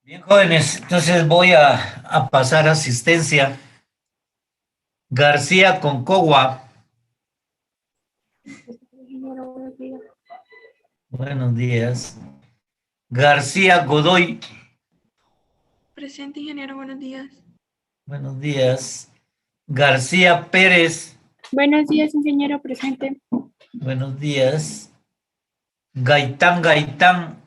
Bien, jóvenes, entonces voy a pasar asistencia. García Concagua, Ingeniero, buenos días. buenos días. García Godoy, Presente, ingeniero, buenos días. buenos días. García Pérez, Buenos días, ingeniero, presente. buenos días. Gaitán Gaitán,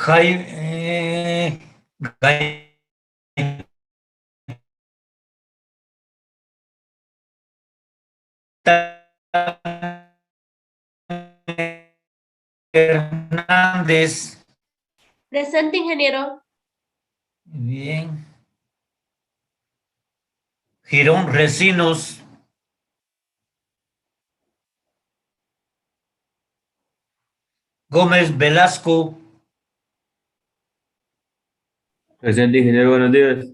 Jaime Gaitán Hernández, Presente, ingeniero. bien. Girón Recinos, Gómez Velasco, Presente, ingeniero, buenos días.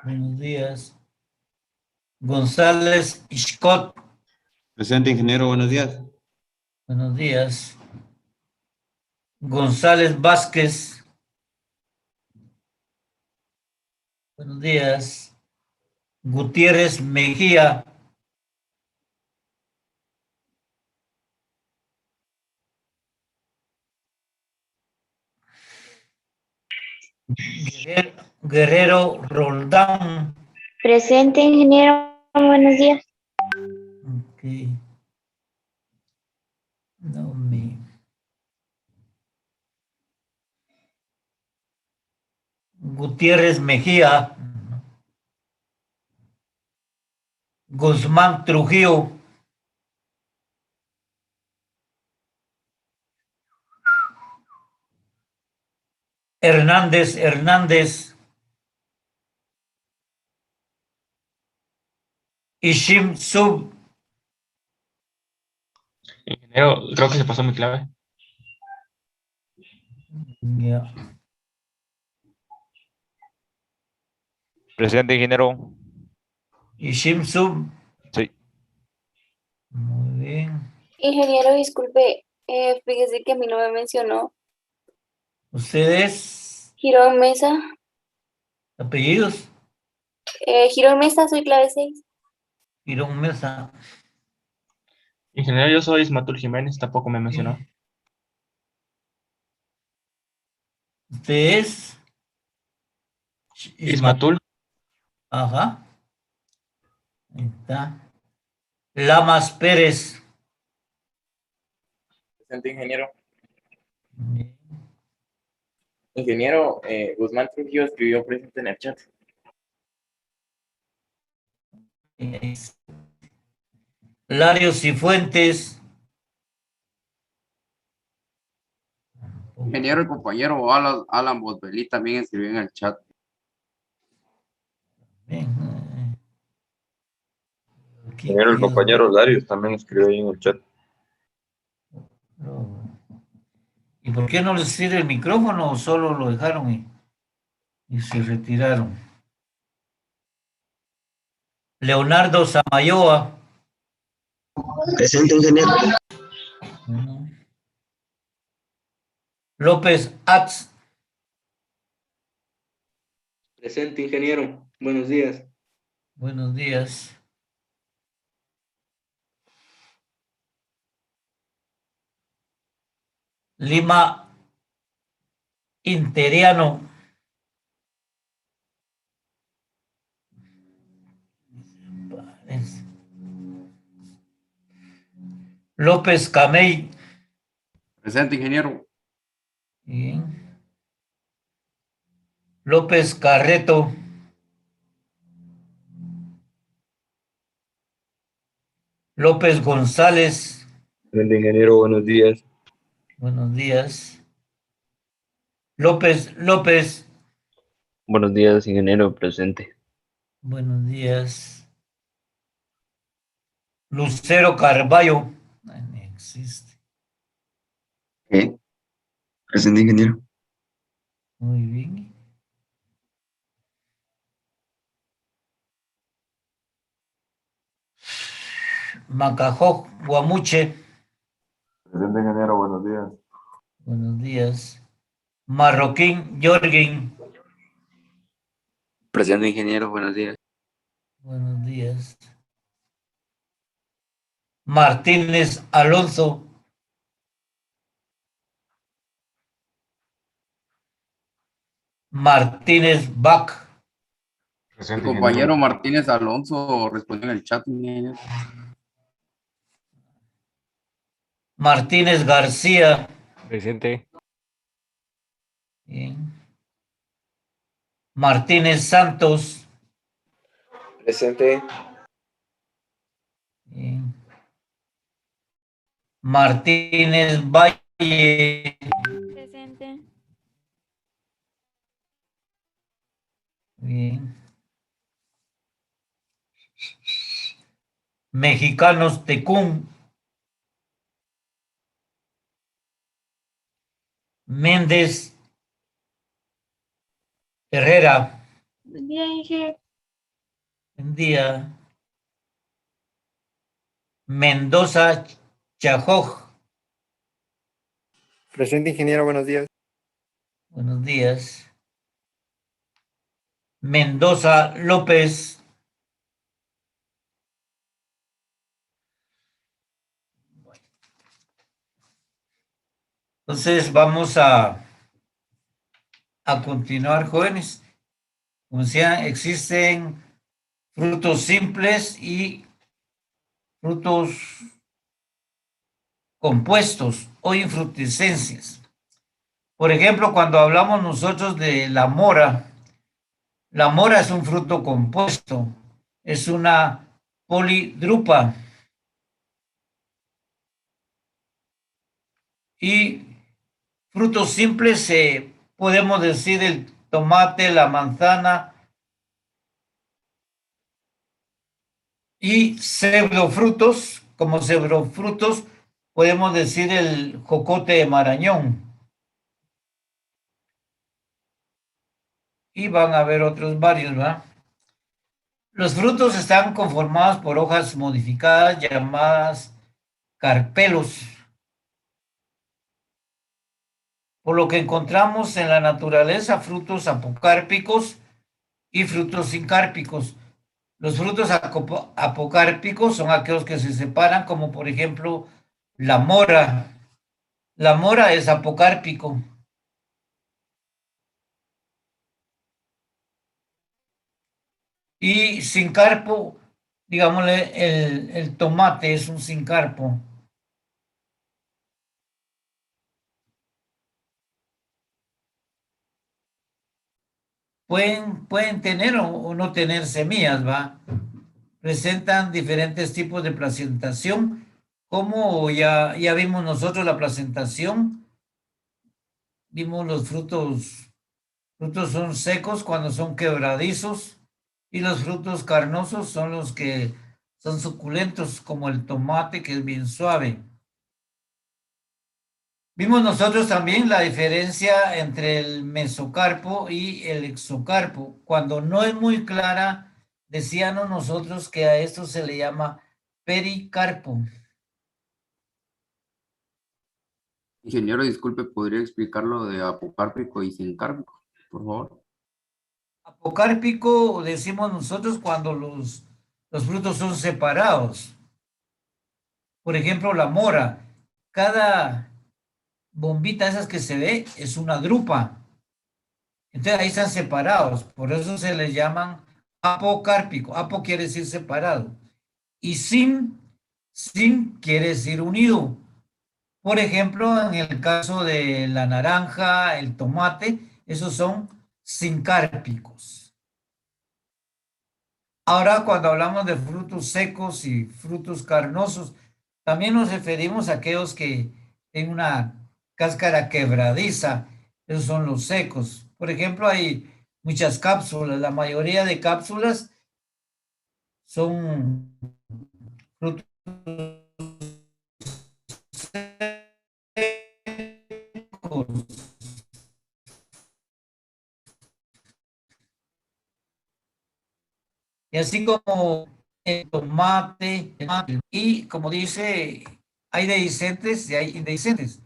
buenos días. González Scott, Presente, ingeniero, buenos días. buenos días. González Vázquez, buenos días. Gutiérrez Mejía, Guerrero Roldán. Presente, ingeniero. Buenos días. Ok. No me. Gutiérrez Mejía, Guzmán Trujillo, Hernández, Ishim Sub, Ingeniero, creo que se pasó mi clave. ya. Presente, ingeniero. Ishim Sub, Sí. muy bien. Ingeniero, disculpe, fíjese que a mí no me mencionó. ¿Ustedes? Girón Mesa. ¿Apellidos? Girón Mesa, soy clave 6. Girón Mesa. Ingeniero, yo soy Ismatul Jiménez, tampoco me mencionó. ¿Ustedes? Ismatul, Ajá. Ahí está. Lamas Pérez. Presente, ingeniero. Bien. Ingeniero, Guzmán Trujillo escribió presente en el chat. Larios y Fuentes. Ingeniero, el compañero Alan Bosbelí también escribió en el chat. Bien. Aquí ingeniero, el quiero. compañero Darius también escribió ahí en el chat. ¿Y por qué no les sirve el micrófono o solo lo dejaron y se retiraron? Leonardo Samayoa. Presente, ingeniero. Bueno. López Atz. Presente, ingeniero. Buenos días. Buenos días. Lima Interiano. López Camey. Presente, ingeniero. Bien. López Carreto. López González. Presente, ingeniero, buenos días. Buenos días. López. Buenos días, ingeniero, presente. Buenos días. Lucero Carballo. Ay, no existe. Presente, ingeniero. Muy bien. Macajó Guamuche. Presente, ingeniero, buenos días. Buenos días. Marroquín Jorgen. Presente, ingeniero, buenos días. Buenos días. Martínez Alonso. Martínez Bach. El Presente, compañero ingeniero. Martínez Alonso respondió en el chat, ingeniero. Martínez García. Presente. Bien. Martínez Santos. Presente. Bien. Martínez Valle. Presente. Bien. Mexicanos Tecún. Méndez Herrera. Buen día, Inge. Buen día. Mendoza Chajoj. Presente, ingeniero, buenos días. Buenos días. Mendoza López. Entonces vamos a continuar, jóvenes. Como decía, existen frutos simples y frutos compuestos o infrutescencias. Por ejemplo, cuando hablamos nosotros de la mora es un fruto compuesto, es una polidrupa. Y frutos simples, podemos decir el tomate, la manzana, y pseudofrutos, como pseudofrutos, podemos decir el jocote de Marañón. Y van a haber otros varios, ¿verdad? Los frutos están conformados por hojas modificadas llamadas carpelos, por lo que encontramos en la naturaleza frutos apocárpicos y frutos sincárpicos. Los frutos apocárpicos son aquellos que se separan, como por ejemplo la mora. La mora es apocárpico. Y sincarpo, digámosle, el tomate es un sincarpo. Pueden tener o no tener semillas, ¿va? Presentan diferentes tipos de placentación, como ya vimos nosotros la placentación, vimos los frutos son secos cuando son quebradizos, y los frutos carnosos son los que son suculentos, como el tomate, que es bien suave. Vimos nosotros también la diferencia entre el mesocarpo y el exocarpo. Cuando no es muy clara, decíamos nosotros que a esto se le llama pericarpo. Ingeniero, disculpe, ¿podría explicarlo de apocárpico y sincárpico, por favor? Apocárpico decimos nosotros cuando los frutos son separados. Por ejemplo, la mora. Cada bombita esas que se ve es una drupa. Entonces ahí están separados. Por eso se les llaman apocárpico. Apo quiere decir separado. Y sin quiere decir unido. Por ejemplo, en el caso de la naranja, el tomate, esos son sincárpicos. Ahora, cuando hablamos de frutos secos y frutos carnosos, también nos referimos a aquellos que tienen una cáscara quebradiza, esos son los secos. Por ejemplo, hay muchas cápsulas, la mayoría de cápsulas son frutos secos. Y así como el tomate, y como dice, hay dehiscentes y hay indehiscentes.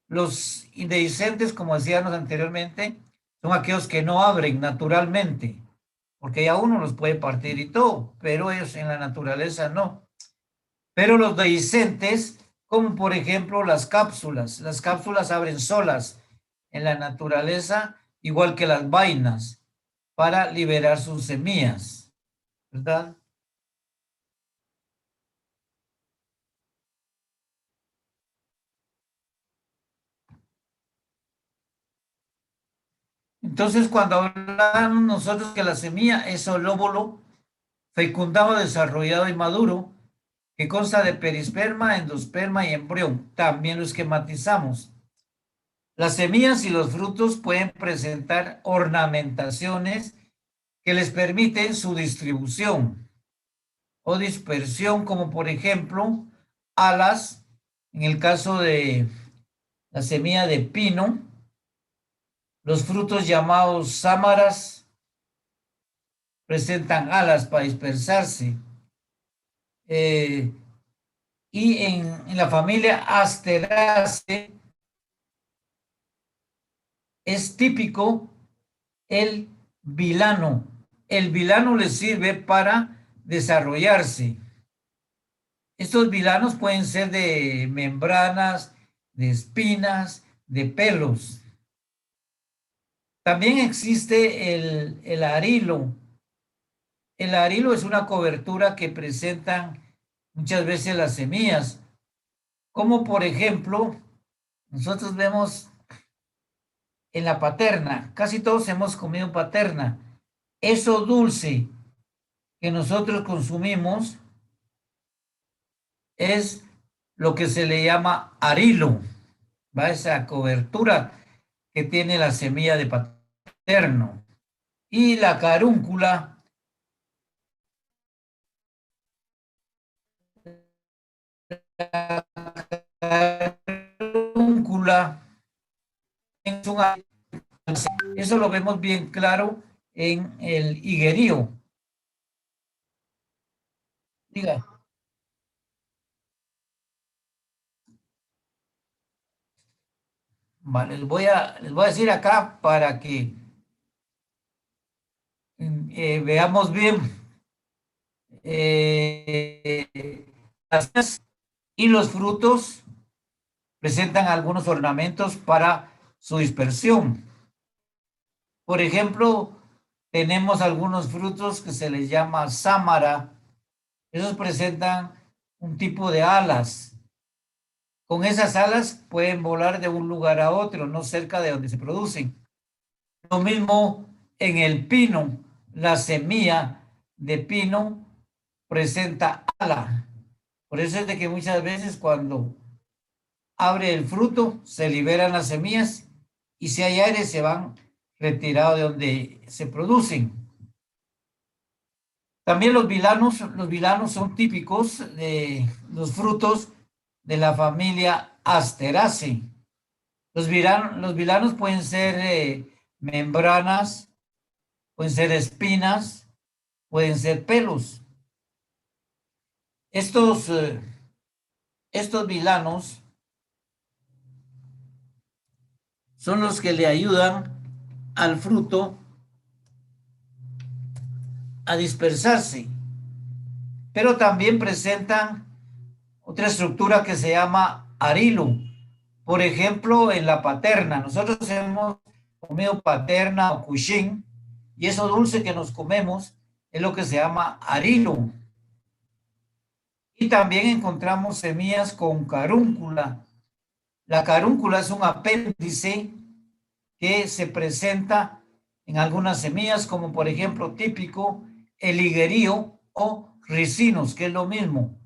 Los indehiscentes, como decíamos anteriormente, son aquellos que no abren naturalmente, porque ya uno los puede partir y todo, pero ellos en la naturaleza no. Pero los dehiscentes, como por ejemplo las cápsulas abren solas en la naturaleza, igual que las vainas, para liberar sus semillas, ¿verdad? Entonces, cuando hablamos nosotros que la semilla es el óvulo fecundado, desarrollado y maduro, que consta de perisperma, endosperma y embrión, también lo esquematizamos. Las semillas y los frutos pueden presentar ornamentaciones que les permiten su distribución o dispersión, como por ejemplo alas, en el caso de la semilla de pino, los frutos llamados sámaras presentan alas para dispersarse. Y en la familia Asteraceae es típico el vilano. El vilano les sirve para desarrollarse. Estos vilanos pueden ser de membranas, de espinas, de pelos. También existe el arilo. El arilo es una cobertura que presentan muchas veces las semillas, como por ejemplo, nosotros vemos en la paterna, casi todos hemos comido paterna. Eso dulce que nosotros consumimos es lo que se le llama arilo, ¿va? Esa cobertura que tiene la semilla de paterno. Y la carúncula eso lo vemos bien claro en el higuerío. Diga. Vale, les voy a decir acá para que veamos bien. Y los frutos presentan algunos ornamentos para su dispersión. Por ejemplo, tenemos algunos frutos que se les llama sámara. Esos presentan un tipo de alas. Con esas alas pueden volar de un lugar a otro, no cerca de donde se producen. Lo mismo en el pino. La semilla de pino presenta ala. Por eso es de que muchas veces cuando abre el fruto, se liberan las semillas y si hay aire se van retirados de donde se producen. También los vilanos son típicos de los frutos de la familia Asteraceae. Los vilanos pueden ser membranas, pueden ser espinas, pueden ser pelos. Estos vilanos son los que le ayudan al fruto a dispersarse, pero también presentan otra estructura que se llama arilo. Por ejemplo, en la paterna, nosotros hemos comido paterna o cushín, y eso dulce que nos comemos es lo que se llama arilo. Y también encontramos semillas con carúncula. La carúncula es un apéndice que se presenta en algunas semillas, como por ejemplo típico el higuerío o ricinos, que es lo mismo.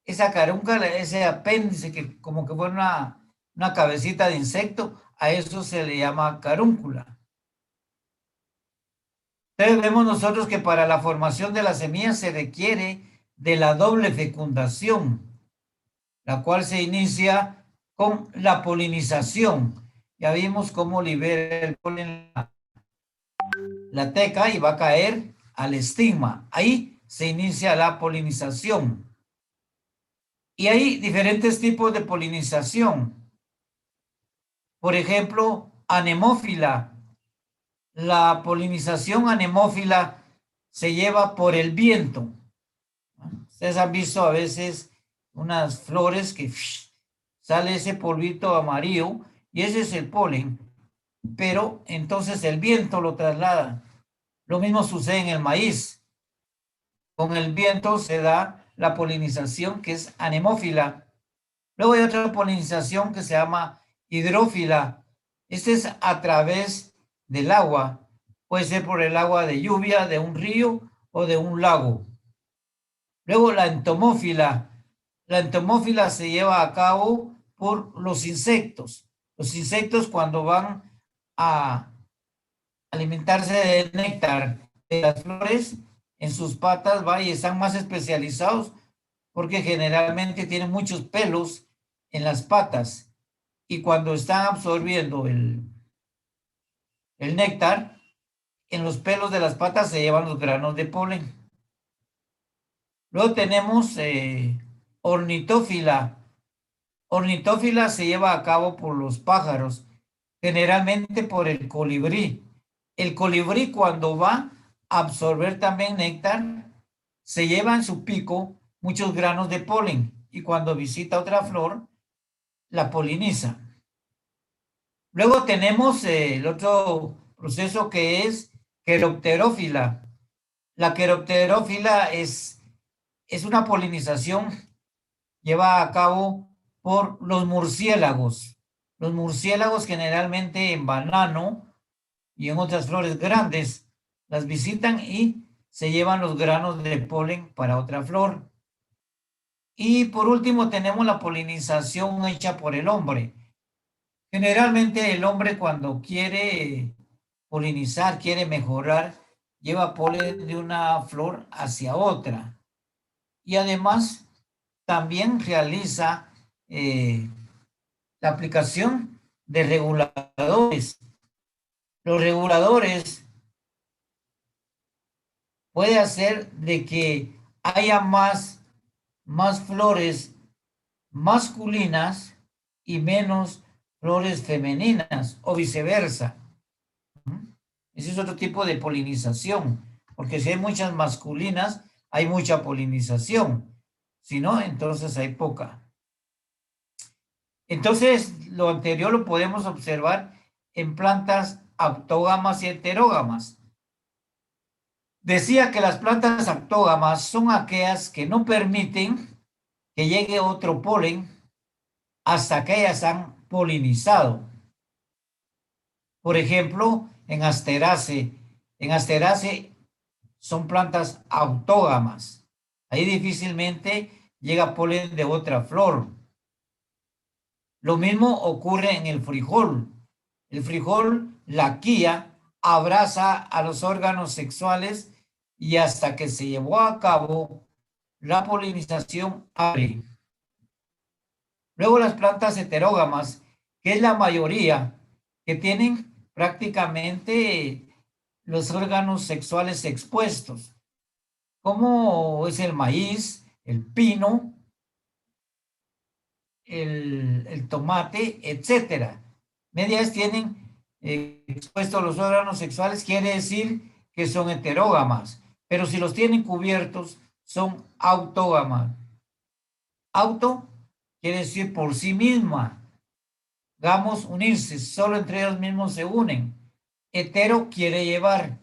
Esa carúncula, ese apéndice que como que fuera una cabecita de insecto, a eso se le llama carúncula. Entonces vemos nosotros que para la formación de la semilla se requiere de la doble fecundación, la cual se inicia con la polinización. Ya vimos cómo libera el polen la teca y va a caer al estigma. Ahí se inicia la polinización. Y hay diferentes tipos de polinización. Por ejemplo, anemófila. La polinización anemófila se lleva por el viento. Ustedes han visto a veces unas flores que sale ese polvito amarillo y ese es el polen, pero entonces el viento lo traslada. Lo mismo sucede en el maíz. Con el viento se da la polinización que es anemófila. Luego hay otra polinización que se llama hidrófila. Este es a través del agua. Puede ser por el agua de lluvia, de un río o de un lago. Luego la entomófila. La entomófila se lleva a cabo por los insectos. Los insectos cuando van a alimentarse del néctar de las flores, en sus patas va y están más especializados porque generalmente tienen muchos pelos en las patas y cuando están absorbiendo el néctar, en los pelos de las patas se llevan los granos de polen. Luego tenemos ornitófila. Ornitófila se lleva a cabo por los pájaros, generalmente por el colibrí. El colibrí cuando va a absorber también néctar, se lleva en su pico muchos granos de polen y cuando visita otra flor, la poliniza. Luego tenemos el otro proceso que es queropterófila. La queropterófila es una polinización llevada a cabo por los murciélagos. Los murciélagos generalmente en banano y en otras flores grandes las visitan y se llevan los granos de polen para otra flor. Y por último tenemos la polinización hecha por el hombre. Generalmente el hombre cuando quiere polinizar, quiere mejorar, lleva polen de una flor hacia otra. Y además también realiza la aplicación de reguladores. Los reguladores puede hacer de que haya más flores masculinas y menos flores femeninas o viceversa. Ese es otro tipo de polinización, porque si hay muchas masculinas, hay mucha polinización. Si no, entonces hay poca. Entonces, lo anterior lo podemos observar en plantas autógamas y heterógamas. Decía que las plantas autógamas son aquellas que no permiten que llegue otro polen hasta que ellas han polinizado. Por ejemplo, en Asteraceae. En Asteraceae son plantas autógamas. Ahí difícilmente llega polen de otra flor. Lo mismo ocurre en el frijol. El frijol, la quilla, abraza a los órganos sexuales y hasta que se llevó a cabo la polinización abre. Luego las plantas heterógamas, que es la mayoría, que tienen prácticamente los órganos sexuales expuestos, como es el maíz, el pino, el tomate, etcétera. Medias tienen expuestos los órganos sexuales, quiere decir que son heterógamas, pero si los tienen cubiertos, son autógamas. Auto quiere decir por sí misma. Gamos, unirse, solo entre ellos mismos se unen. Hetero quiere llevar.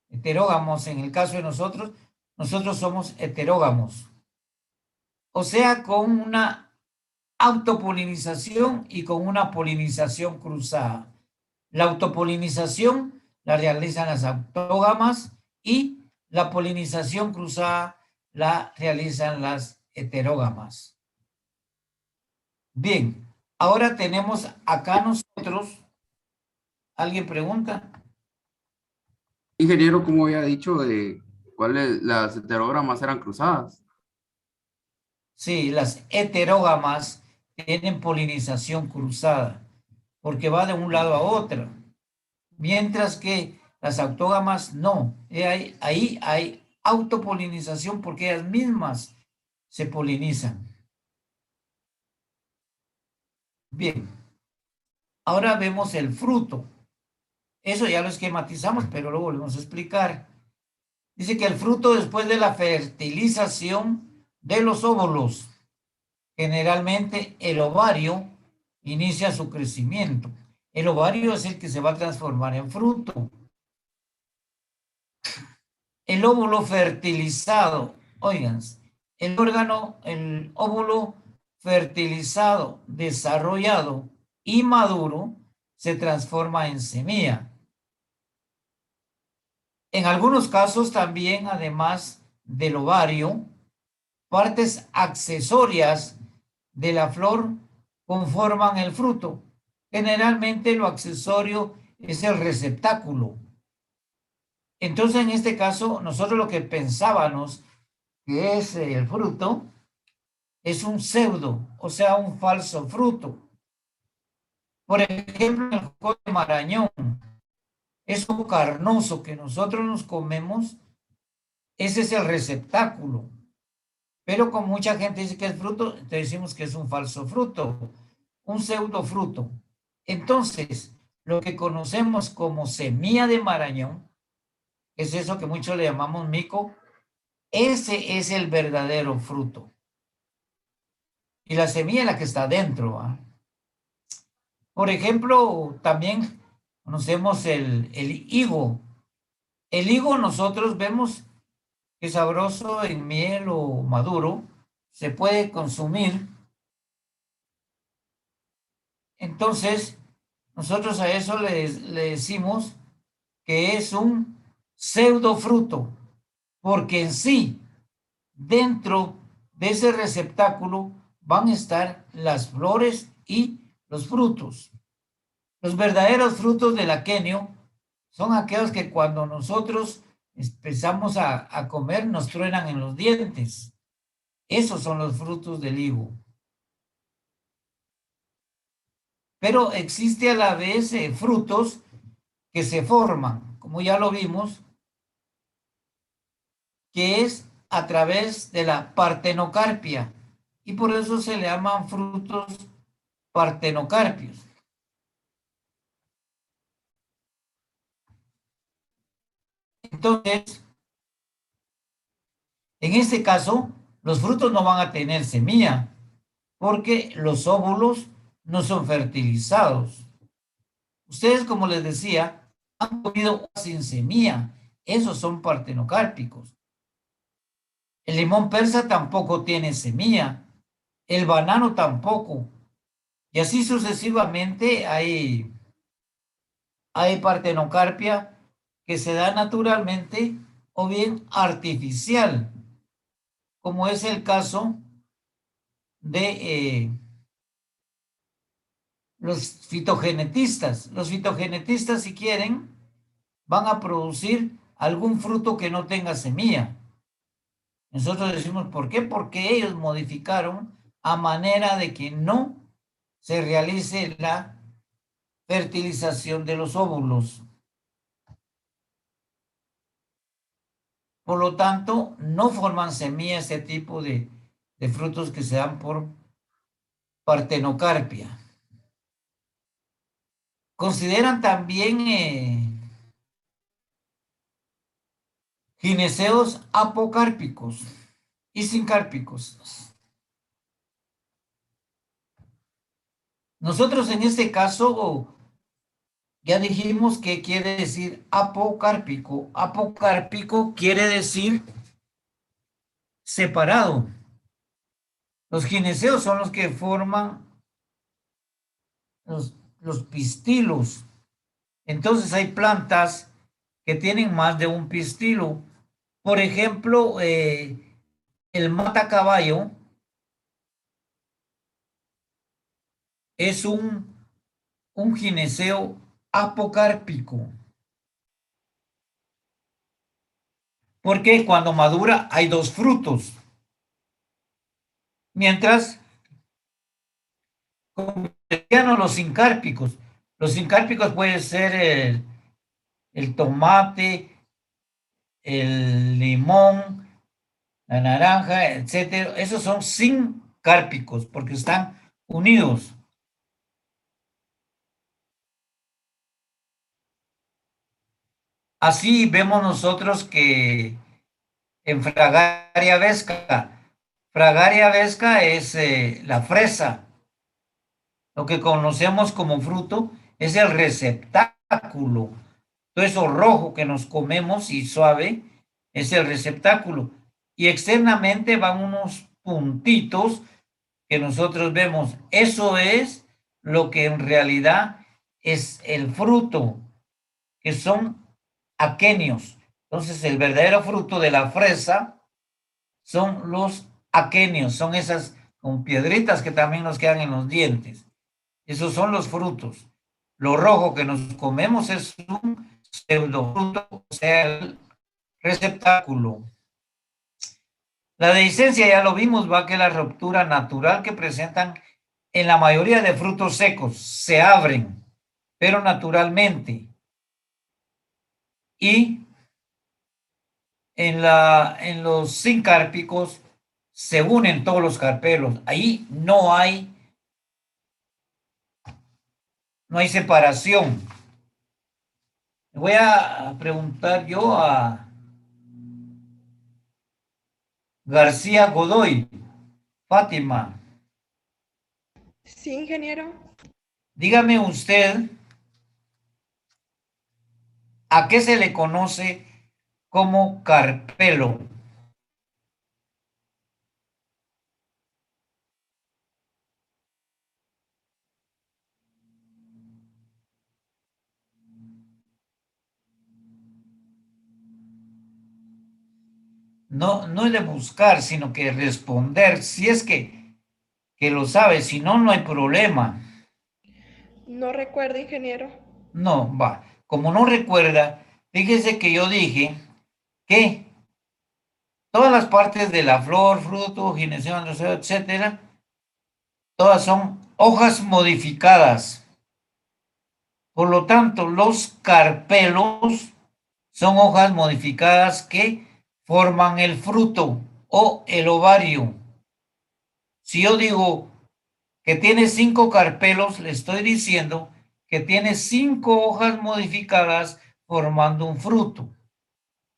Heterógamos, en el caso de nosotros somos heterógamos. O sea, con una autopolinización y con una polinización cruzada. La autopolinización la realizan las autógamas y la polinización cruzada la realizan las heterógamas. Bien, Ahora tenemos acá nosotros, ¿alguien pregunta? Ingeniero, como había dicho, de cuáles las heterógramas eran cruzadas. Sí, las heterógamas tienen polinización cruzada, porque va de un lado a otro, mientras que las autógamas no. Ahí hay autopolinización porque ellas mismas se polinizan. Bien, ahora vemos el fruto. Eso ya lo esquematizamos, pero lo volvemos a explicar. Dice que el fruto después de la fertilización de los óvulos, generalmente el ovario inicia su crecimiento. El ovario es el que se va a transformar en fruto. El óvulo fertilizado, oigan, el óvulo fertilizado, desarrollado y maduro se transforma en semilla. En algunos casos también, además del ovario, partes accesorias de la flor conforman el fruto. Generalmente lo accesorio es el receptáculo. Entonces, en este caso, nosotros lo que pensábamos que es el fruto es un pseudo, o sea, un falso fruto. Por ejemplo, el jugo de marañón, eso carnoso que nosotros nos comemos, ese es el receptáculo. Pero como mucha gente dice que es fruto, te decimos que es un falso fruto, un pseudo fruto. Entonces, lo que conocemos como semilla de marañón, es eso que muchos le llamamos mico, ese es el verdadero fruto. Y la semilla es la que está dentro. ¿Ah? Por ejemplo, también conocemos el higo. El higo nosotros vemos que es sabroso en miel o maduro, se puede consumir. Entonces, nosotros a eso le decimos que es un pseudo fruto, porque en sí, dentro de ese receptáculo van a estar las flores y los frutos. Los verdaderos frutos del aquenio son aquellos que cuando nosotros empezamos a comer nos truenan en los dientes. Esos son los frutos del higo. Pero existe a la vez frutos que se forman, como ya lo vimos, que es a través de la partenocarpia. Y por eso se le llaman frutos partenocarpios. Entonces, en este caso, los frutos no van a tener semilla, porque los óvulos no son fertilizados. Ustedes, como les decía, han comido sin semilla. Esos son partenocárpicos. El limón persa tampoco tiene semilla. El banano tampoco. Y así sucesivamente hay partenocarpia que se da naturalmente o bien artificial, como es el caso de los fitogenetistas. Los fitogenetistas, si quieren, van a producir algún fruto que no tenga semilla. Nosotros decimos, ¿por qué? Porque ellos modificaron a manera de que no se realice la fertilización de los óvulos. Por lo tanto, no forman semilla ese tipo de frutos que se dan por partenocarpia. Consideran también gineceos apocárpicos y sincárpicos. Nosotros en este caso ya dijimos que quiere decir apocárpico. Apocárpico quiere decir separado. Los gineceos son los que forman los pistilos. Entonces hay plantas que tienen más de un pistilo. Por ejemplo, el matacaballo es un gineceo apocárpico. Porque cuando madura hay dos frutos. Mientras, como decían los sincárpicos pueden ser el tomate, el limón, la naranja, etcétera. Esos son sincárpicos porque están unidos. Así vemos nosotros que en Fragaria vesca es la fresa. Lo que conocemos como fruto es el receptáculo. Todo eso rojo que nos comemos y suave es el receptáculo. Y externamente van unos puntitos que nosotros vemos. Eso es lo que en realidad es el fruto, que son aquenios. Entonces, el verdadero fruto de la fresa son los aquenios, son esas con piedritas que también nos quedan en los dientes. Esos son los frutos. Lo rojo que nos comemos es un pseudofruto, o sea, el receptáculo. La dehiscencia ya lo vimos, va que la ruptura natural que presentan en la mayoría de frutos secos se abren, pero naturalmente. Y en los sincárpicos se unen todos los carpelos. Ahí no hay separación. Voy a preguntar yo a García Godoy. Fátima. Sí, ingeniero. Dígame usted, ¿a qué se le conoce como carpelo? No es de buscar, sino que responder. Si es que lo sabe, si no, no hay problema. No recuerdo, ingeniero. No, va. Como no recuerda, fíjese que yo dije que todas las partes de la flor, fruto, gineceo, androceo, etcétera, todas son hojas modificadas. Por lo tanto, los carpelos son hojas modificadas que forman el fruto o el ovario. Si yo digo que tiene 5 carpelos, le estoy diciendo que tiene 5 hojas modificadas formando un fruto.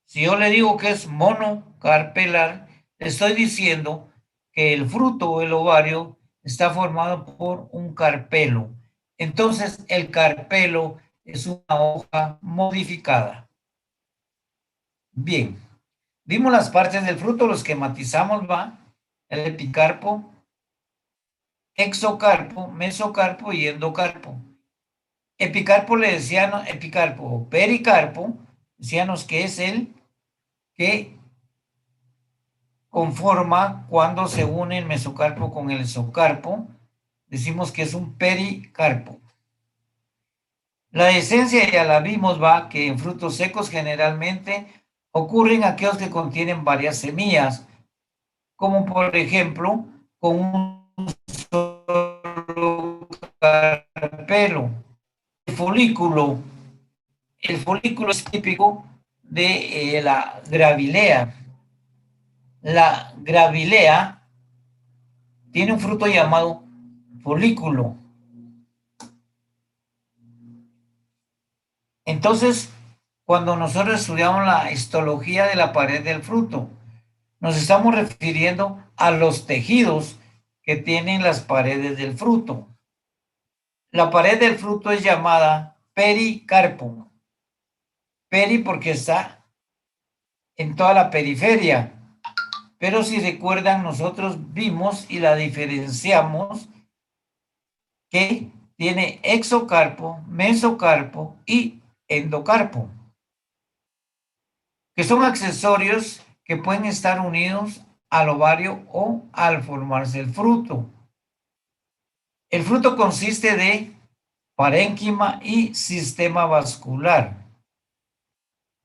Si yo le digo que es monocarpelar, le estoy diciendo que el fruto o el ovario está formado por un carpelo. Entonces, el carpelo es una hoja modificada. Bien, vimos las partes del fruto, los que matizamos, va, el epicarpo, exocarpo, mesocarpo y endocarpo. Epicarpo le decían, epicarpo o pericarpo, decíamos que es el que conforma cuando se une el mesocarpo con el exocarpo, decimos que es un pericarpo. La esencia ya la vimos, va, que en frutos secos generalmente ocurren aquellos que contienen varias semillas, como por ejemplo con un solo carpelo. El folículo es típico de la gravilea. La gravilea tiene un fruto llamado folículo. Entonces, cuando nosotros estudiamos la histología de la pared del fruto, nos estamos refiriendo a los tejidos que tienen las paredes del fruto. La pared del fruto es llamada pericarpo. Peri porque está en toda la periferia. Pero si recuerdan, nosotros vimos y la diferenciamos que tiene exocarpo, mesocarpo y endocarpo, que son accesorios que pueden estar unidos al ovario o al formarse el fruto. El fruto consiste de parénquima y sistema vascular.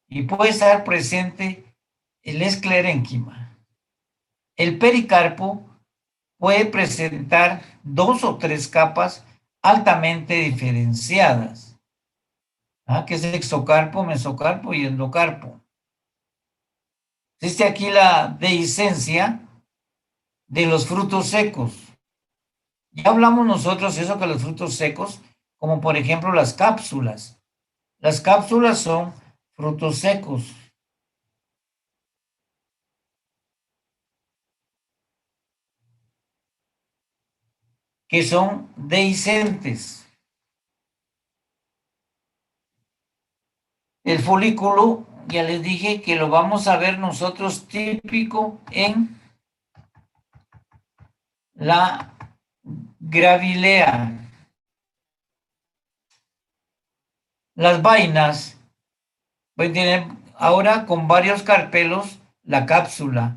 Y puede estar presente el esclerénquima. El pericarpo puede presentar 2 o 3 capas altamente diferenciadas, que es exocarpo, mesocarpo y endocarpo. Existe aquí la dehiscencia de los frutos secos. Ya hablamos nosotros eso que los frutos secos, como por ejemplo las cápsulas. Las cápsulas son frutos secos. Que son dehiscentes. El folículo, ya les dije que lo vamos a ver nosotros típico en la gravilea. Las vainas pueden tener ahora con varios carpelos la cápsula.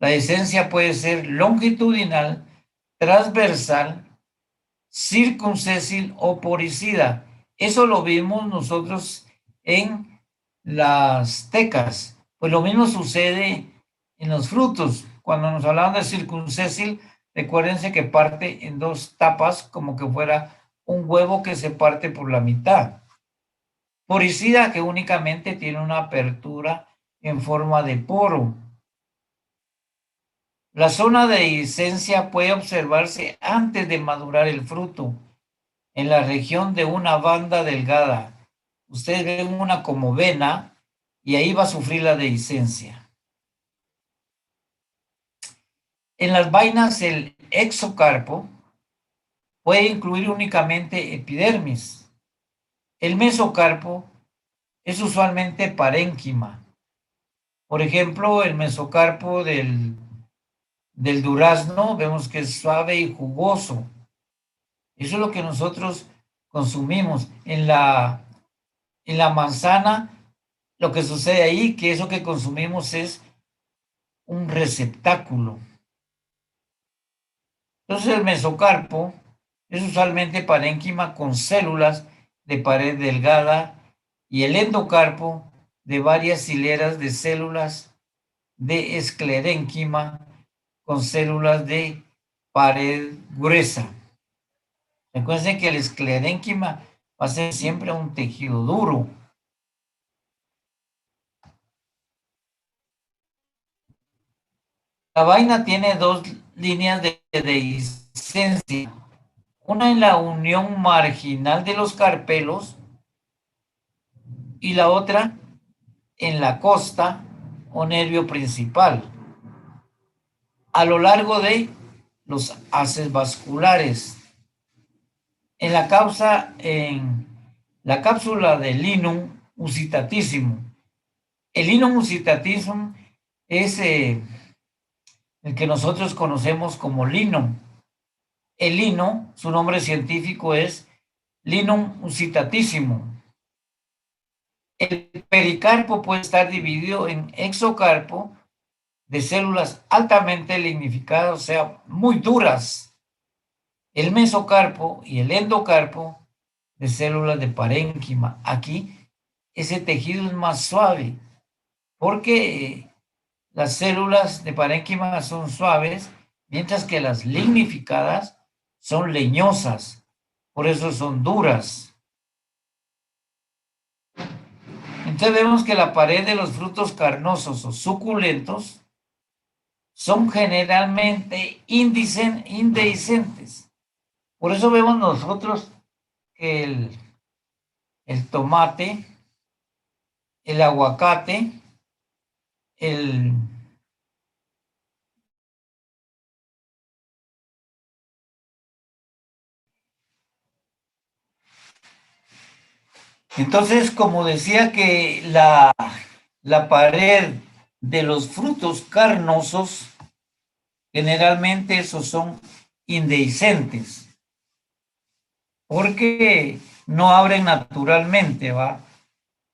La esencia puede ser longitudinal, transversal, circuncésil o poricida. Eso lo vimos nosotros en las tecas. Pues lo mismo sucede en los frutos. Cuando nos hablaban de circuncésil, recuérdense que parte en 2 tapas, como que fuera un huevo que se parte por la mitad. Poricida, que únicamente tiene una apertura en forma de poro. La zona de dehiscencia puede observarse antes de madurar el fruto, en la región de una banda delgada. Ustedes ven una como vena y ahí va a sufrir la dehiscencia. En las vainas el exocarpo puede incluir únicamente epidermis. El mesocarpo es usualmente parénquima. Por ejemplo, el mesocarpo del durazno vemos que es suave y jugoso. Eso es lo que nosotros consumimos. En la manzana, lo que sucede ahí, que eso que consumimos es un receptáculo. Entonces el mesocarpo es usualmente parénquima con células de pared delgada y el endocarpo de varias hileras de células de esclerénquima con células de pared gruesa. Recuerden que el esclerénquima va a ser siempre un tejido duro. La vaina tiene 2 líneas de dehiscencia. Una en la unión marginal de los carpelos y la otra en la costa o nervio principal, a lo largo de los haces vasculares. En la cápsula del linum usitatissimum. El linum usitatissimum es el que nosotros conocemos como linum. El lino, su nombre científico es Linum usitatissimum. El pericarpo puede estar dividido en exocarpo de células altamente lignificadas, o sea, muy duras. El mesocarpo y el endocarpo de células de parénquima. Aquí ese tejido es más suave porque las células de parénquima son suaves, mientras que las lignificadas son leñosas, por eso son duras. Entonces vemos que la pared de los frutos carnosos o suculentos son generalmente indehiscentes. Por eso vemos nosotros que el tomate, el aguacate, Entonces, como decía que la pared de los frutos carnosos, generalmente esos son indehiscentes, porque no abren naturalmente, ¿va?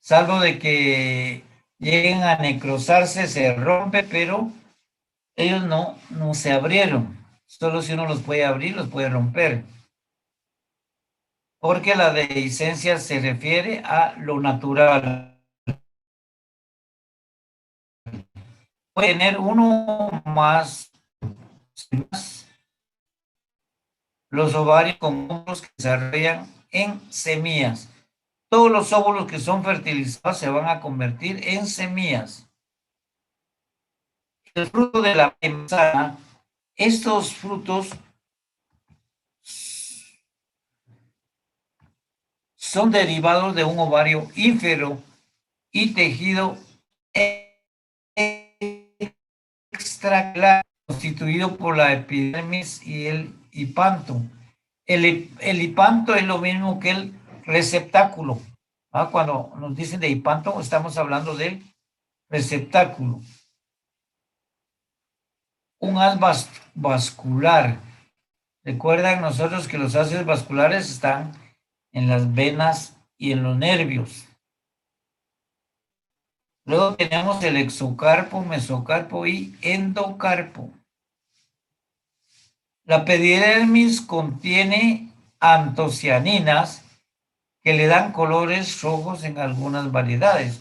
Salvo de que lleguen a necrosarse, se rompe, pero ellos no se abrieron. Solo si uno los puede abrir, los puede romper. porque la dehiscencia se refiere a lo natural. Puede tener uno más. Los ovarios con óvulos que se desarrollan en semillas. Todos los óvulos que son fertilizados se van a convertir en semillas. El fruto de la manzana, estos frutos son derivados de un ovario ínfero y tejido extracelular constituido por la epidermis y el hipanto. El hipanto es lo mismo que el receptáculo. Cuando nos dicen de hipanto, estamos hablando del receptáculo. Un haz vascular. Recuerdan nosotros que los haces vasculares están en las venas y en los nervios. Luego tenemos el exocarpo, mesocarpo y endocarpo. La epidermis contiene antocianinas que le dan colores rojos en algunas variedades.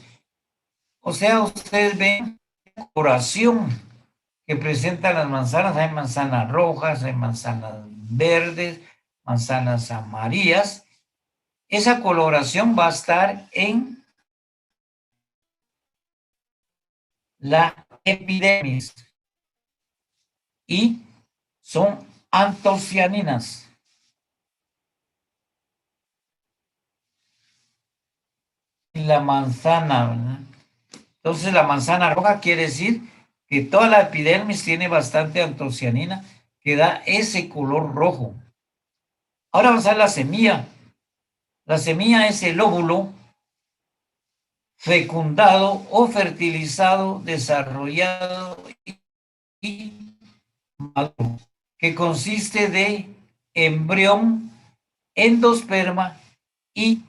O sea, ustedes ven la coloración que presentan las manzanas. Hay manzanas rojas, hay manzanas verdes, manzanas amarillas. Esa coloración va a estar en la epidermis y son antocianinas. La manzana, ¿verdad? Entonces la manzana roja quiere decir que toda la epidermis tiene bastante antocianina que da ese color rojo. Ahora vamos a ver la semilla. La semilla es el óvulo fecundado o fertilizado, desarrollado y maduro, que consiste de embrión, endosperma y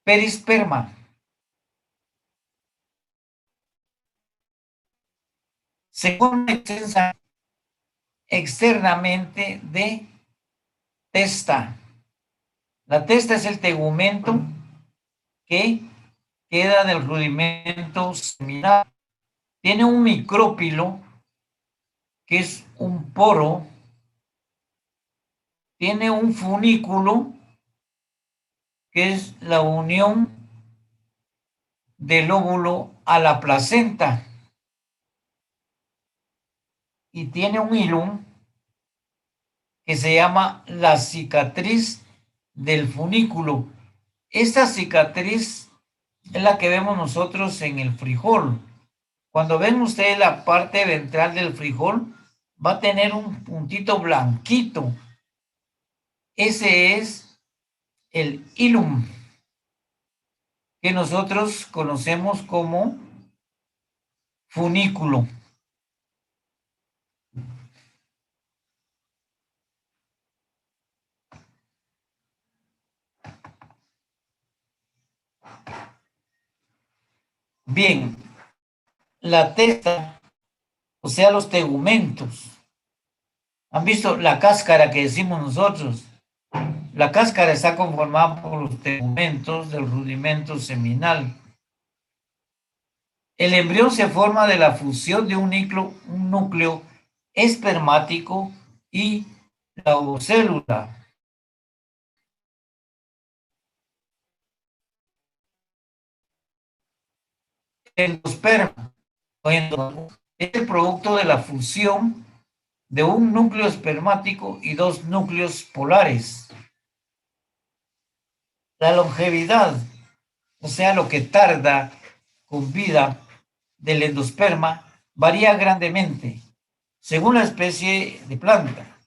perisperma. Se forma externamente de testa. La testa es el tegumento que queda del rudimento seminal. Tiene un micrópilo, que es un poro. Tiene un funículo, que es la unión del óvulo a la placenta. Y tiene un hilum que se llama la cicatriz del funículo. Esta cicatriz es la que vemos nosotros en el frijol. Cuando ven ustedes la parte ventral del frijol, va a tener un puntito blanquito. Ese es el hilum, que nosotros conocemos como funículo. Bien, la testa, o sea, los tegumentos. ¿Han visto la cáscara que decimos nosotros? La cáscara está conformada por los tegumentos del rudimento seminal. El embrión se forma de la fusión de un núcleo espermático y la ovocélula. Endosperma es el producto de la fusión de un núcleo espermático y dos núcleos polares. La longevidad, o sea, lo que tarda con vida del endosperma, varía grandemente según la especie de planta.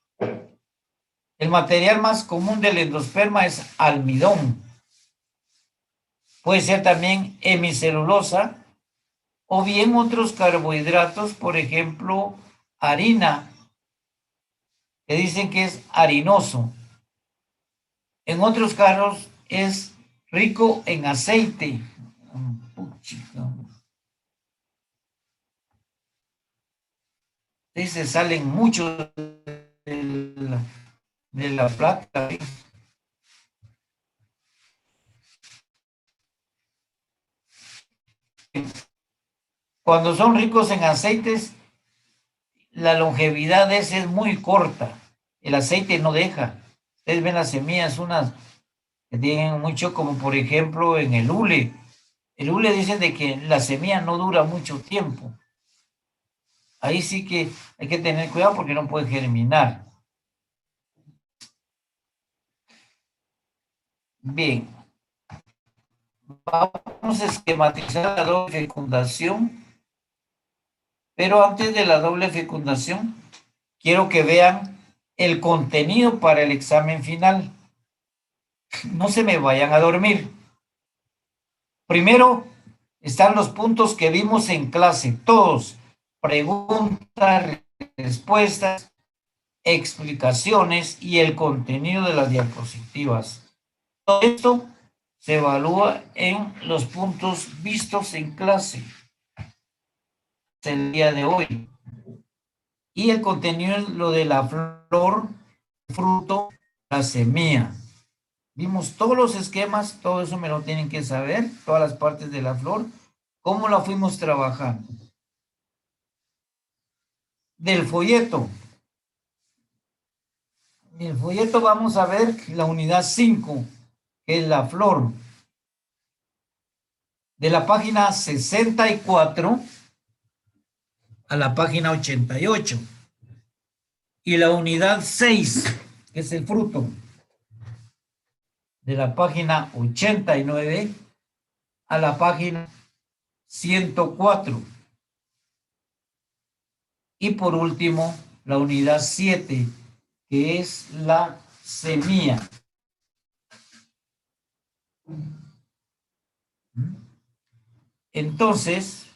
El material más común del endosperma es almidón. Puede ser también hemicelulosa o bien otros carbohidratos, por ejemplo, harina, que dicen que es harinoso. En otros casos es rico en aceite. Se salen mucho de la plata. cuando son ricos en aceites, la longevidad de ese es muy corta. El aceite no deja. Ustedes ven las semillas, unas que tienen mucho, como por ejemplo en el hule. El hule dice de que la semilla no dura mucho tiempo. Ahí sí que hay que tener cuidado porque no puede germinar. Bien. Vamos a esquematizar la doble fecundación. Pero antes de la doble fecundación, quiero que vean el contenido para el examen final. No se me vayan a dormir. Primero están los puntos que vimos en clase, todos. Preguntas, respuestas, explicaciones y el contenido de las diapositivas. Todo esto se evalúa en los puntos vistos en clase el día de hoy. Y el contenido es lo de la flor, fruto, la semilla. Vimos todos los esquemas, todo eso me lo tienen que saber, todas las partes de la flor, cómo la fuimos trabajando. Del folleto. En el folleto vamos a ver la unidad 5, que es la flor. De la página 64 a la página 88. Y la unidad 6, que es el fruto. De la página 89 a la página 104. Y por último, la unidad 7, que es la semilla. Entonces,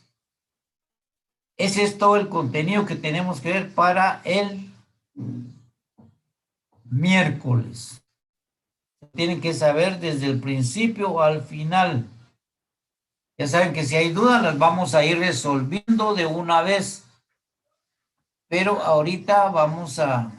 ese es todo el contenido que tenemos que ver para el miércoles. Tienen que saber desde el principio al final. Ya saben que si hay dudas las vamos a ir resolviendo de una vez. Pero ahorita vamos a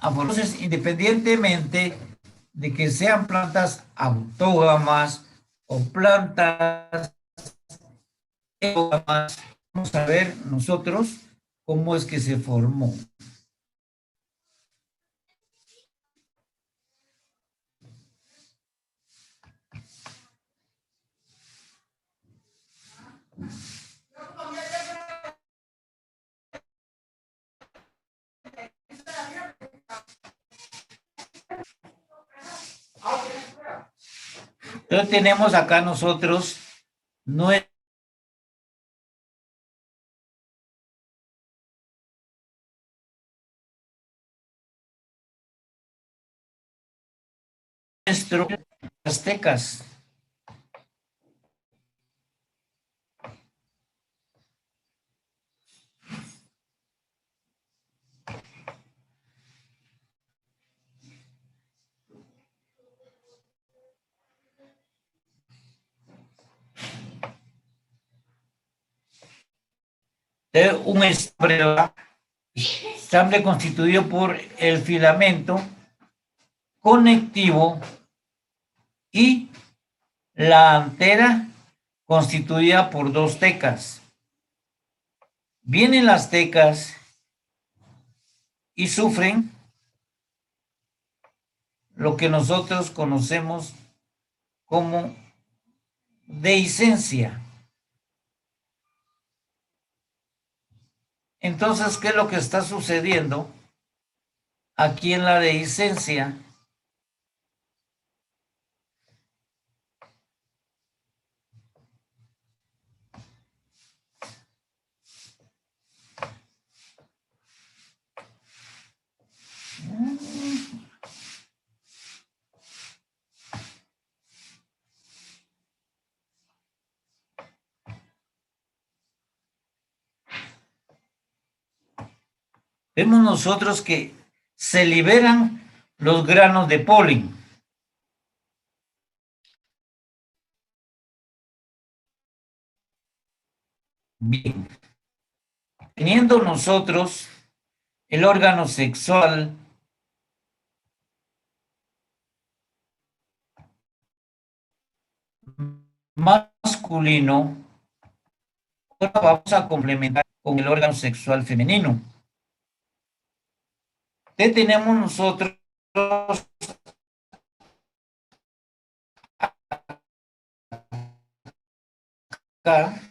entonces, independientemente de que sean plantas autógamas o plantas endógamas, vamos a ver nosotros cómo es que se formó. Entonces tenemos acá nosotros nuestro aztecas. Un estambre constituido por el filamento conectivo y la antera constituida por dos tecas. Vienen las tecas y sufren lo que nosotros conocemos como dehiscencia. Entonces, ¿qué es lo que está sucediendo aquí en la dehiscencia? Vemos nosotros que se liberan los granos de polen. Bien. teniendo nosotros el órgano sexual masculino, ahora vamos a complementar con el órgano sexual femenino. ¿Qué tenemos nosotros acá?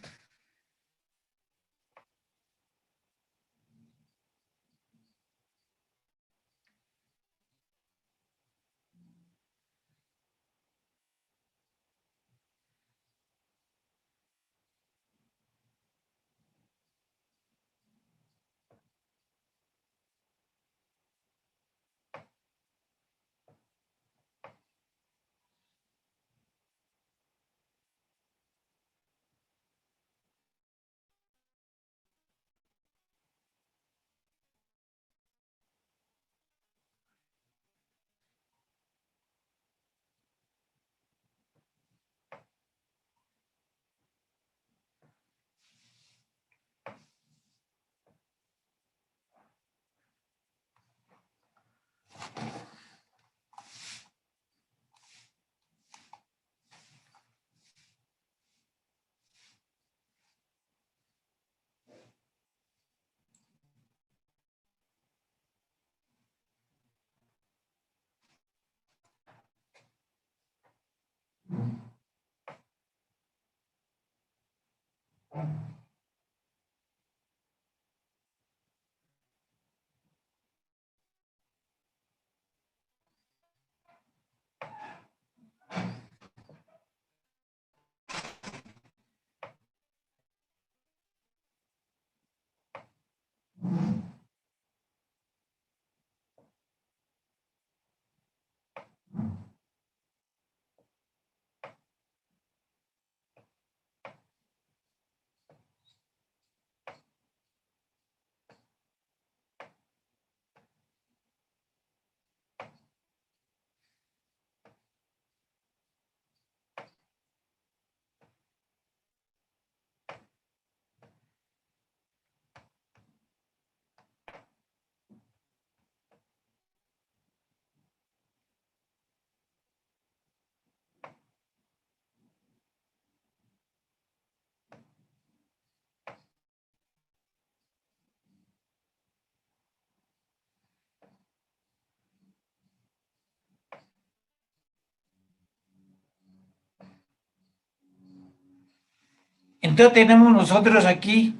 Entonces tenemos nosotros aquí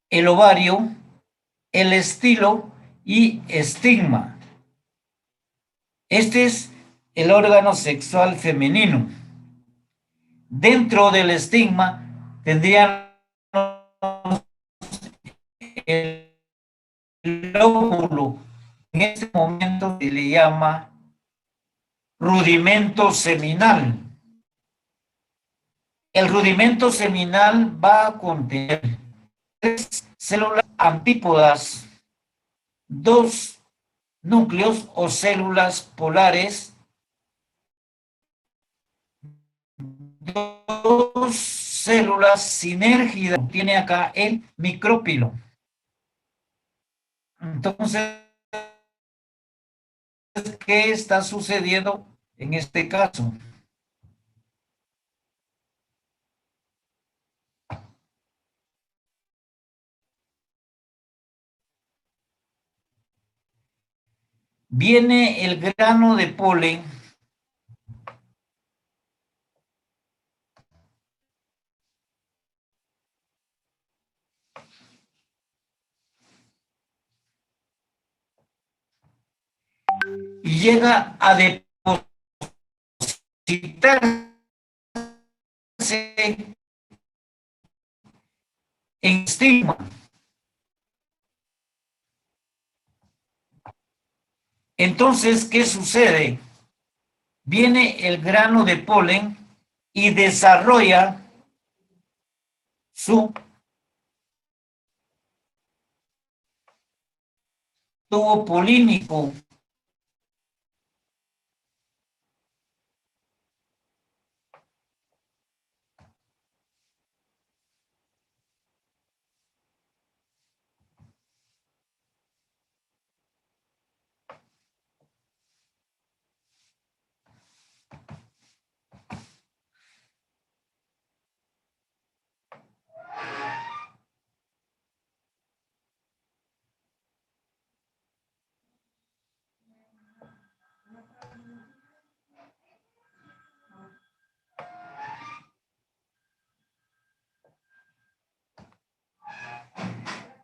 el ovario, el estilo y estigma. Este es el órgano sexual femenino. Dentro del estigma tendrían el óvulo. En este momento se le llama rudimento seminal. El rudimento seminal va a contener 3 células antípodas, 2 núcleos o células polares, 2 células sinérgidas. Tiene acá el micrópilo. Entonces, ¿qué está sucediendo en este caso? Viene el grano de polen y llega a depositarse en estigma. Entonces, ¿qué sucede? Viene el grano de polen y desarrolla su tubo polínico.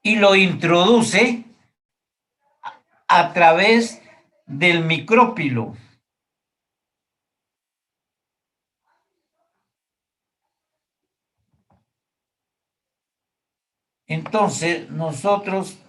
y lo introduce a través del micrópilo. Entonces, nosotros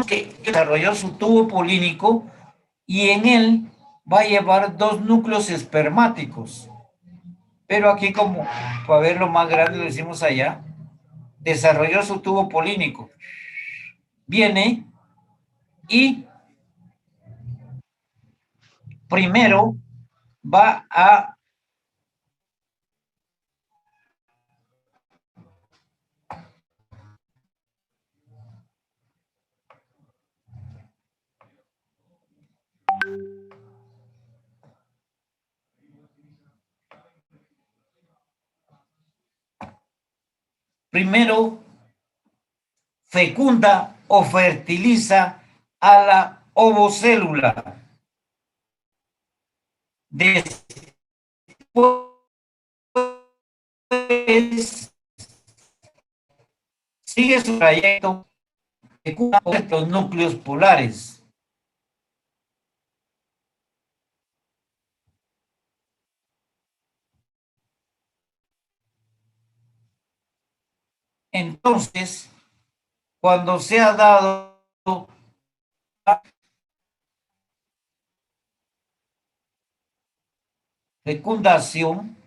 que desarrolló su tubo polínico y en él va a llevar dos núcleos espermáticos. Pero aquí, como para verlo más grande, lo decimos allá, desarrolló su tubo polínico. Viene y primero va a primero fecunda o fertiliza a la ovocélula. Después sigue su trayecto, fecunda los núcleos polares. Entonces, cuando se ha dado fecundación,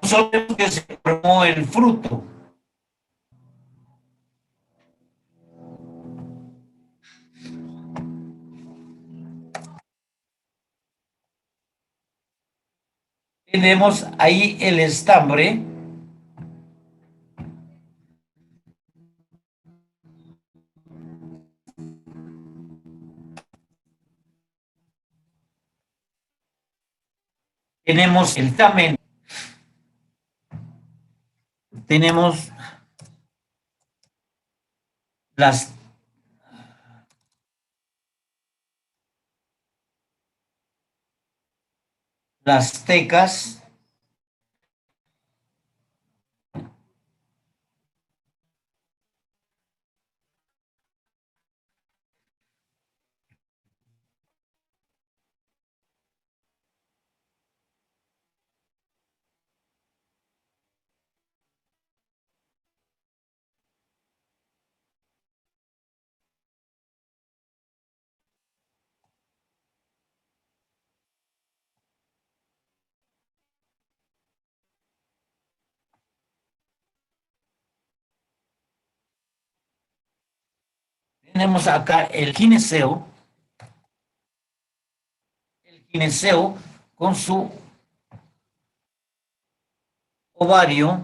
solo que se formó el fruto. Tenemos ahí el estambre. Tenemos el tamen. Tenemos las tecas. Tenemos acá el gineceo con su ovario.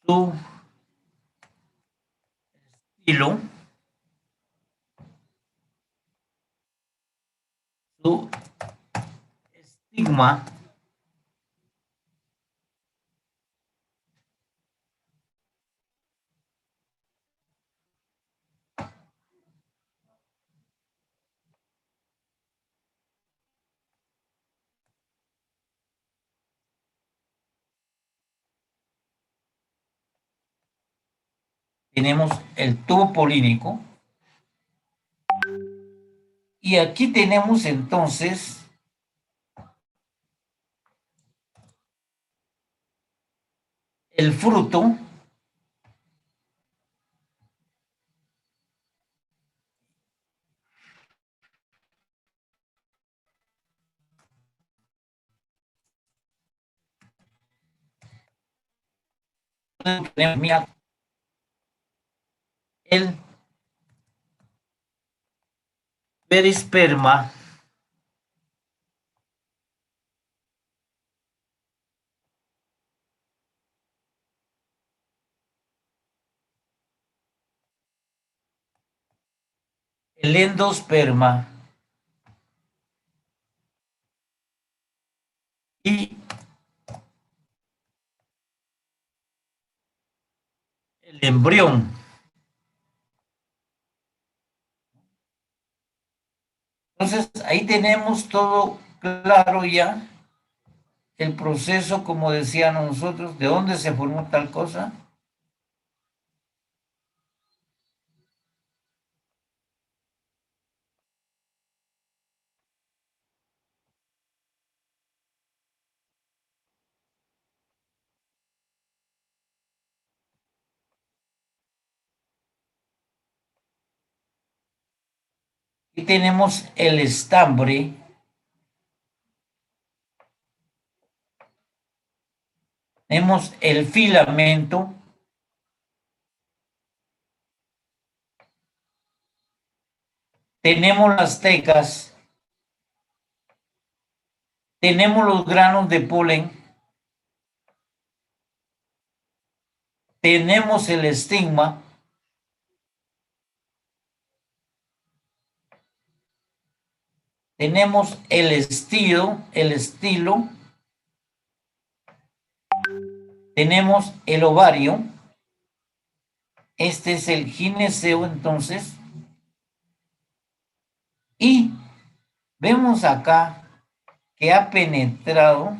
su estilo, su estigma, tenemos el tubo polínico, y aquí tenemos entonces el fruto el perisperma, el endosperma y el embrión. Entonces, ahí tenemos todo claro ya, el proceso, como decíamos nosotros, de dónde se formó tal cosa. Y tenemos el estambre, tenemos el filamento, tenemos las tecas, tenemos los granos de polen, tenemos el estigma, tenemos el estilo, tenemos el ovario, este es el gineceo entonces, y vemos acá que ha penetrado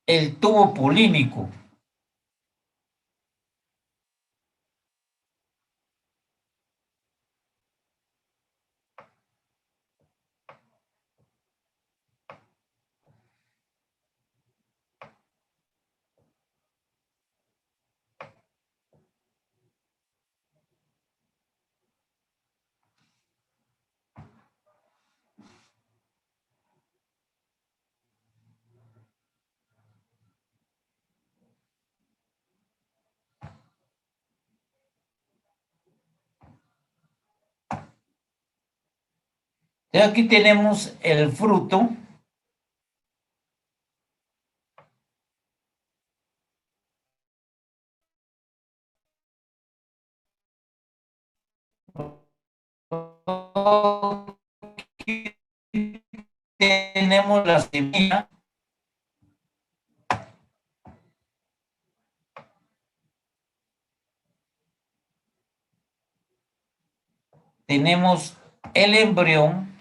el tubo polínico. Y aquí tenemos el fruto. Tenemos la semilla. Tenemos el embrión.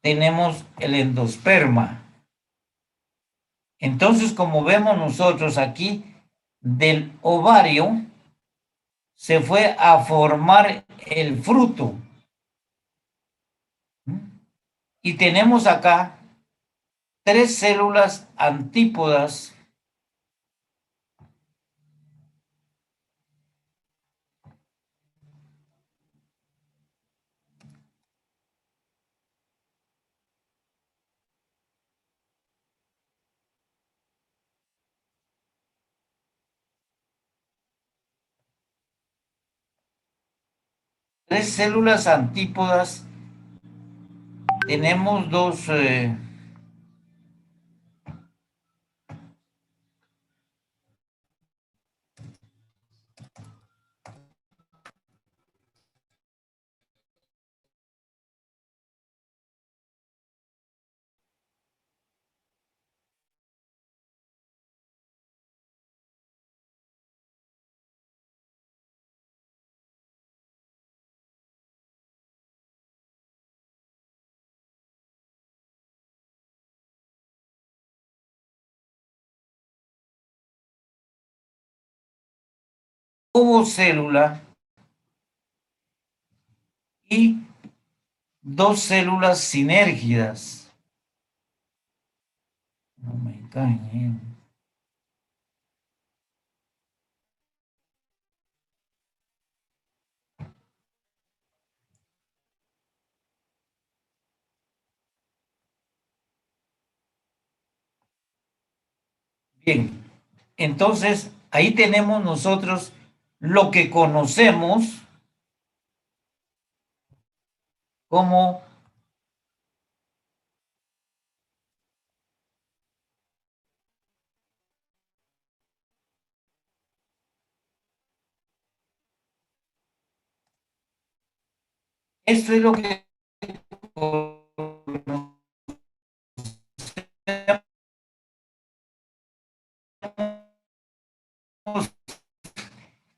Tenemos el endosperma. Entonces, como vemos nosotros aquí, del ovario se fue a formar el fruto. Y tenemos acá 3 células antípodas tres células antípodas. Tenemos dos... ovocélula y dos células sinérgidas. No me caen. Bien, entonces ahí tenemos nosotros lo que conocemos como esto es lo que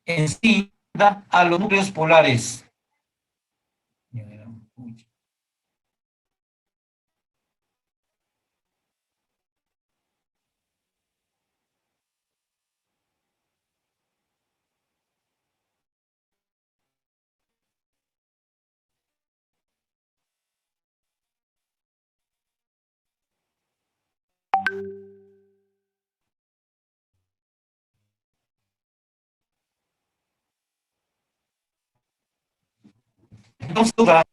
en sí da a los núcleos polares. Entonces,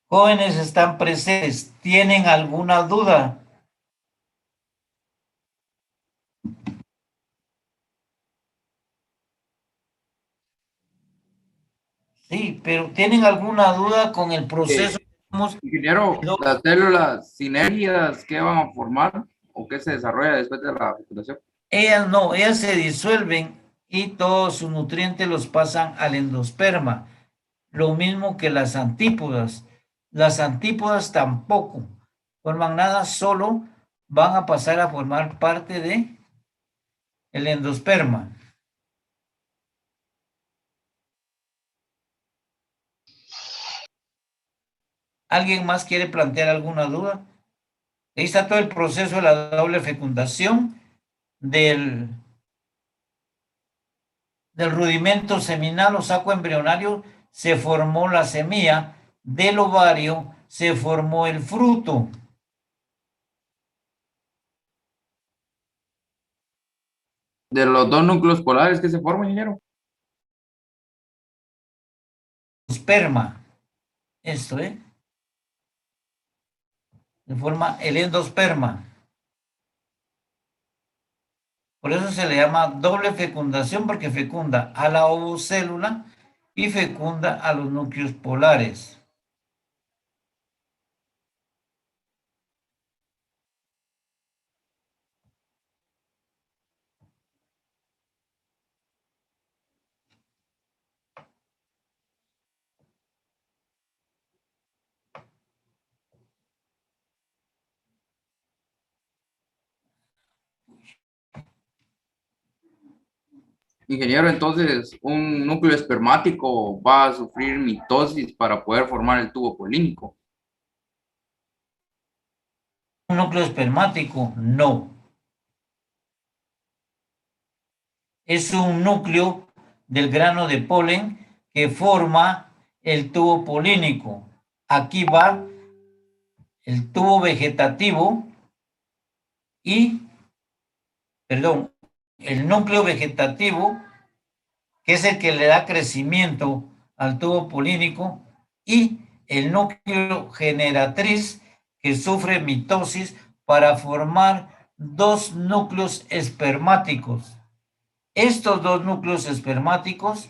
jóvenes están presentes, ¿tienen alguna duda? Sí, pero ¿tienen alguna duda con el proceso que hemos... Ingeniero, las células sinergias, ¿qué van a formar o qué se desarrolla después de la fecundación? Ellas no, ellas se disuelven y todos sus nutrientes los pasan al endosperma. Lo mismo que las antípodas. Las antípodas tampoco forman nada, solo van a pasar a formar parte de el endosperma. ¿Alguien más quiere plantear alguna duda? Ahí está todo el proceso de la doble fecundación del rudimento seminal o saco embrionario. Se formó la semilla, del ovario se formó el fruto. De los dos núcleos polares que se forman, ingeniero. Esperma. Esto, se forma el endosperma. Por eso se le llama doble fecundación, porque fecunda a la ovocélula y fecunda a los núcleos polares. Ingeniero, entonces, un núcleo espermático va a sufrir mitosis para poder formar el tubo polínico. Un núcleo espermático, no. Es un núcleo del grano de polen que forma el tubo polínico. Aquí va el tubo vegetativo y, perdón, el núcleo vegetativo, que es el que le da crecimiento al tubo polínico, y el núcleo generatriz que sufre mitosis para formar dos núcleos espermáticos. Estos dos núcleos espermáticos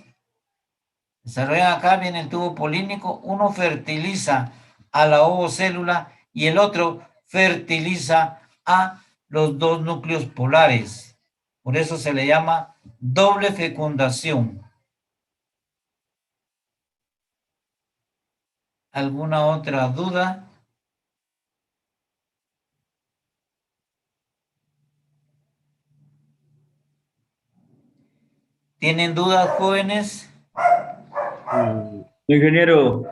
desarrollan acá, viene el tubo polínico, uno fertiliza a la ovocélula y el otro fertiliza a los dos núcleos polares. Por eso se le llama doble fecundación. ¿Alguna otra duda? ¿Tienen dudas, jóvenes? Ingeniero,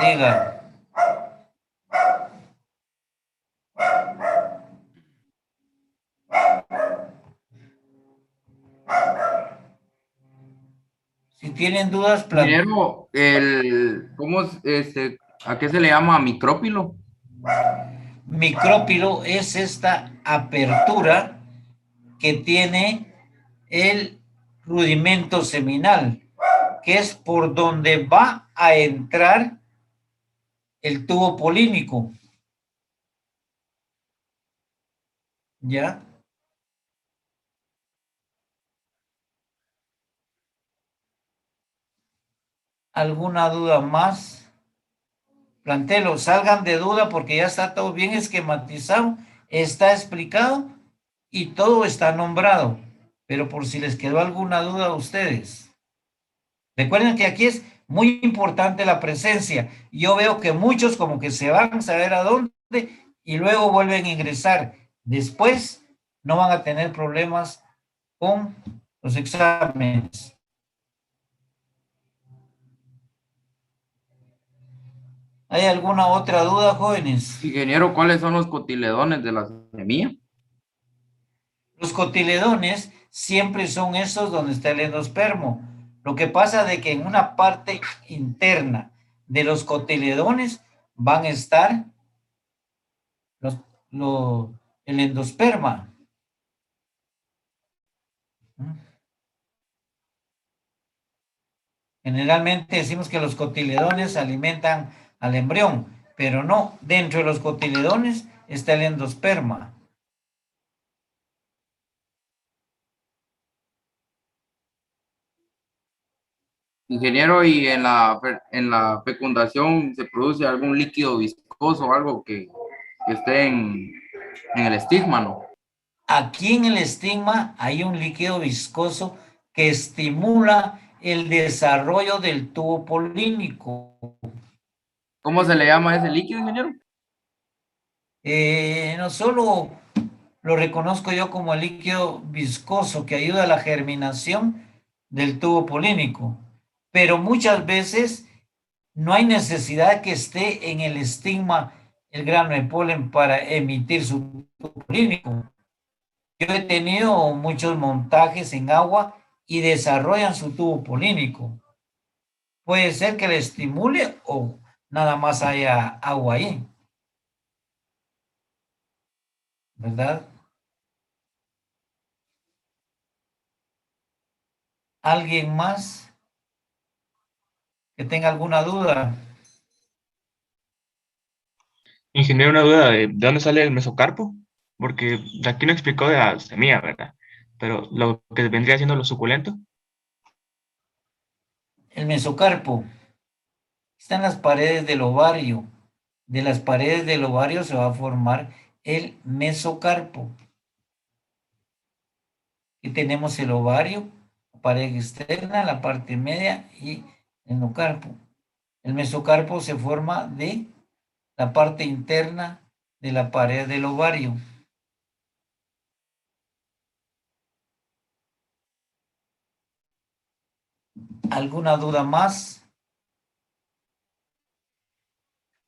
Diga. Si tienen dudas, Ingeniero, ¿a qué se le llama micrópilo? micrópilo es esta apertura que tiene el rudimento seminal, que es por donde va a entrar el tubo polínico. ¿Ya? ¿Alguna duda más? Plantelo, salgan de duda porque ya está todo bien esquematizado, está explicado y todo está nombrado. Pero por si les quedó alguna duda a ustedes. Recuerden que aquí es muy importante la presencia. Yo veo que muchos como que se van a saber a dónde y luego vuelven a ingresar. Después no van a tener problemas con los exámenes. ¿Hay alguna otra duda, jóvenes? Ingeniero, ¿cuáles son los cotiledones de la semilla? Los cotiledones siempre son esos donde está el endospermo. Lo que pasa de que en una parte interna de los cotiledones van a estar el endosperma. Generalmente decimos que los cotiledones alimentan al embrión, pero no, dentro de los cotiledones está el endosperma. Ingeniero, ¿y en la fecundación se produce algún líquido viscoso o algo que esté en el estigma, no? Aquí en el estigma hay un líquido viscoso que estimula el desarrollo del tubo polínico. ¿Cómo se le llama ese líquido, ingeniero? No solo lo reconozco yo como el líquido viscoso que ayuda a la germinación del tubo polínico, pero muchas veces no hay necesidad que esté en el estigma el grano de polen para emitir su tubo polínico. Yo he tenido muchos montajes en agua y desarrollan su tubo polínico. Puede ser que le estimule o nada más haya agua ahí. ¿Verdad? ¿Alguien más que tenga alguna duda? Ingeniero, una duda de dónde sale el mesocarpo, porque aquí no explicó de la semilla, ¿verdad? Pero lo que vendría siendo lo suculento. El mesocarpo está en las paredes del ovario. De las paredes del ovario se va a formar el mesocarpo. Y tenemos el ovario, la pared externa, la parte media y el endocarpo. El mesocarpo se forma de la parte interna de la pared del ovario. ¿Alguna duda más?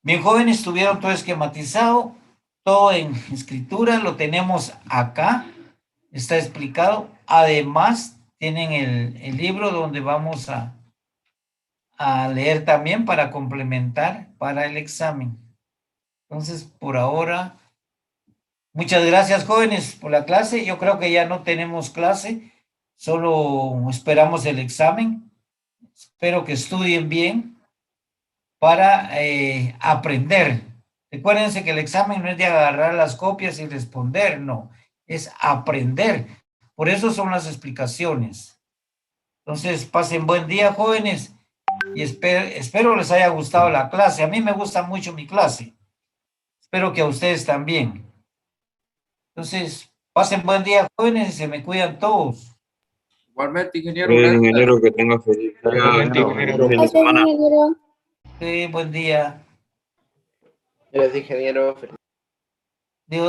Bien, jóvenes, tuvieron todo esquematizado, todo en escritura, lo tenemos acá, está explicado. Además, tienen el libro donde vamos a leer también para complementar para el examen. Entonces, por ahora, muchas gracias, jóvenes, por la clase. Yo creo que ya no tenemos clase, solo esperamos el examen. Espero que estudien bien para aprender. Recuérdense que el examen no es de agarrar las copias y responder, no, es aprender. Por eso son las explicaciones. Entonces, pasen buen día, jóvenes, y espero les haya gustado la clase. A mí me gusta mucho mi clase. Espero que a ustedes también. Entonces, pasen buen día, jóvenes, y se me cuidan todos. Igualmente, ingeniero. Bien, gracias. ingeniero, que tenga feliz día, Igualmente, fin ingeniero. de Gracias, semana. ingeniero. Sí, buen día. Gracias, ingeniero.